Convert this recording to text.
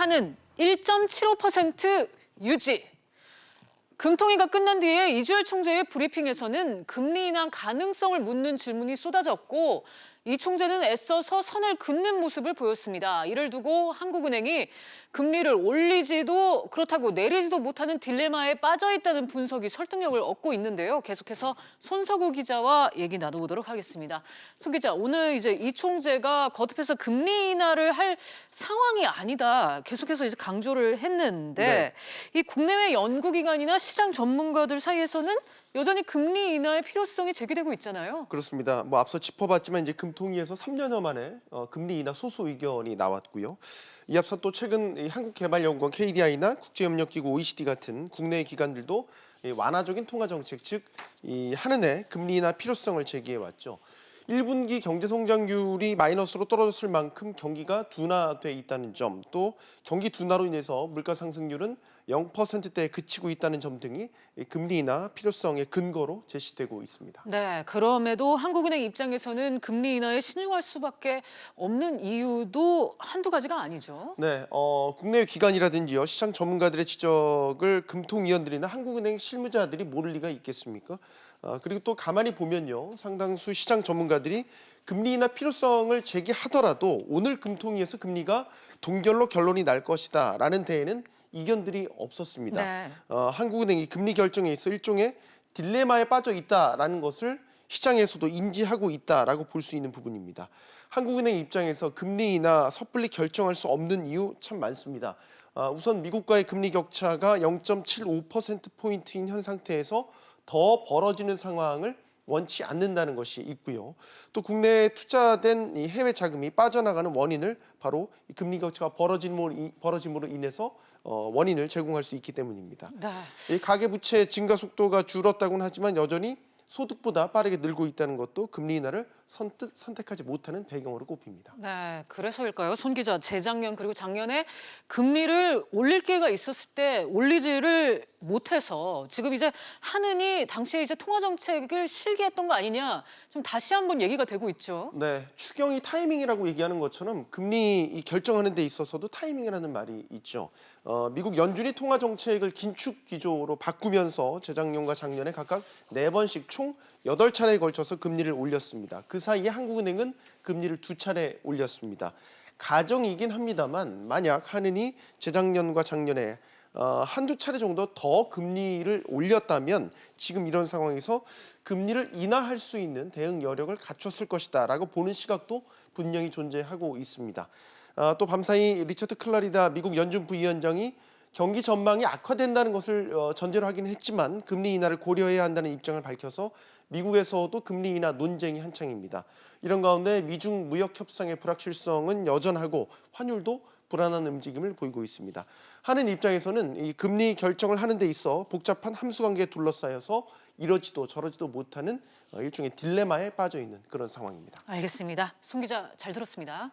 한은 1.75% 유지. 금통위가 끝난 뒤에 이주열 총재의 브리핑에서는 금리 인하 가능성을 묻는 질문이 쏟아졌고 이 총재는 애써서 선을 긋는 모습을 보였습니다. 이를 두고 한국은행이 금리를 올리지도 그렇다고 내리지도 못하는 딜레마에 빠져 있다는 분석이 설득력을 얻고 있는데요. 계속해서 손석우 기자와 얘기 나눠보도록 하겠습니다. 손 기자, 오늘 이제 이 총재가 거듭해서 금리 인하를 할 상황이 아니다. 계속해서 이제 강조를 했는데 이 국내외 연구기관이나 시장 전문가들 사이에서는 여전히 금리 인하의 필요성이 제기되고 있잖아요. 그렇습니다. 앞서 짚어봤지만 이제 금통위에서 3년여 만에 금리 인하 소수 의견이 나왔고요. 이 앞서 또 최근 이 한국개발연구원 KDI나 국제협력기구 OECD 같은 국내 기관들도 이 완화적인 통화 정책, 즉 이 한은의 금리 인하 필요성을 제기해 왔죠. 1분기 경제 성장률이 마이너스로 떨어졌을 만큼 경기가 둔화돼 있다는 점, 또 경기 둔화로 인해서 물가 상승률은 0%대에 그치고 있다는 점 등이 금리 인하 필요성의 근거로 제시되고 있습니다. 네, 그럼에도 한국은행 입장에서는 금리 인하에 신중할 수밖에 없는 이유도 한두 가지가 아니죠. 네, 국내 기관이라든지요 시장 전문가들의 지적을 금통위원들이나 한국은행 실무자들이 모를 리가 있겠습니까? 그리고 또 가만히 보면요, 상당수 시장 전문가들이 금리 인하 필요성을 제기하더라도 오늘 금통위에서 금리가 동결로 결론이 날 것이다라는 데에는 이견들이 없었습니다. 네. 한국은행이 금리 결정에 있어 일종의 딜레마에 빠져 있다라는 것을 시장에서도 인지하고 있다라고 볼 수 있는 부분입니다. 한국은행 입장에서 금리 인하 섣불리 결정할 수 없는 이유 참 많습니다. 우선 미국과의 금리 격차가 0.75%포인트인 현 상태에서 더 벌어지는 상황을 원치 않는다는 것이 있고요. 또 국내에 투자된 이 해외 자금이 빠져나가는 원인을 바로 이 금리 격차가 벌어짐으로 인해서 원인을 제공할 수 있기 때문입니다. 네. 이 가계부채 증가 속도가 줄었다고는 하지만 여전히 소득보다 빠르게 늘고 있다는 것도 금리 인하를 선택하지 못하는 배경으로 꼽힙니다. 네, 그래서일까요? 손 기자, 재작년 그리고 작년에 금리를 올릴 기회가 있었을 때 올리지를 못해서 지금 이제 한은이 당시에 이제 통화 정책을 실기했던 거 아니냐, 좀 다시 한번 얘기가 되고 있죠. 네, 추경이 타이밍이라고 얘기하는 것처럼 금리 결정하는 데 있어서도 타이밍이라는 말이 있죠. 미국 연준이 통화 정책을 긴축 기조로 바꾸면서 재작년과 작년에 각각 4번씩 총 8차례에 걸쳐서 금리를 올렸습니다. 그 사이에 한국은행은 금리를 2차례 올렸습니다. 가정이긴 합니다만 만약 한은이 재작년과 작년에 한두 차례 정도 더 금리를 올렸다면 지금 이런 상황에서 금리를 인하할 수 있는 대응 여력을 갖췄을 것이다라고 보는 시각도 분명히 존재하고 있습니다. 또 밤사이 리처드 클라리다 미국 연준 부위원장이 경기 전망이 악화된다는 것을 전제로 하긴 했지만 금리 인하를 고려해야 한다는 입장을 밝혀서 미국에서도 금리 인하 논쟁이 한창입니다. 이런 가운데 미중 무역 협상의 불확실성은 여전하고 환율도 불안한 움직임을 보이고 있습니다. 한은 입장에서는 이 금리 결정을 하는 데 있어 복잡한 함수 관계에 둘러싸여서 이러지도 저러지도 못하는 일종의 딜레마에 빠져 있는 그런 상황입니다. 알겠습니다. 손 기자, 잘 들었습니다.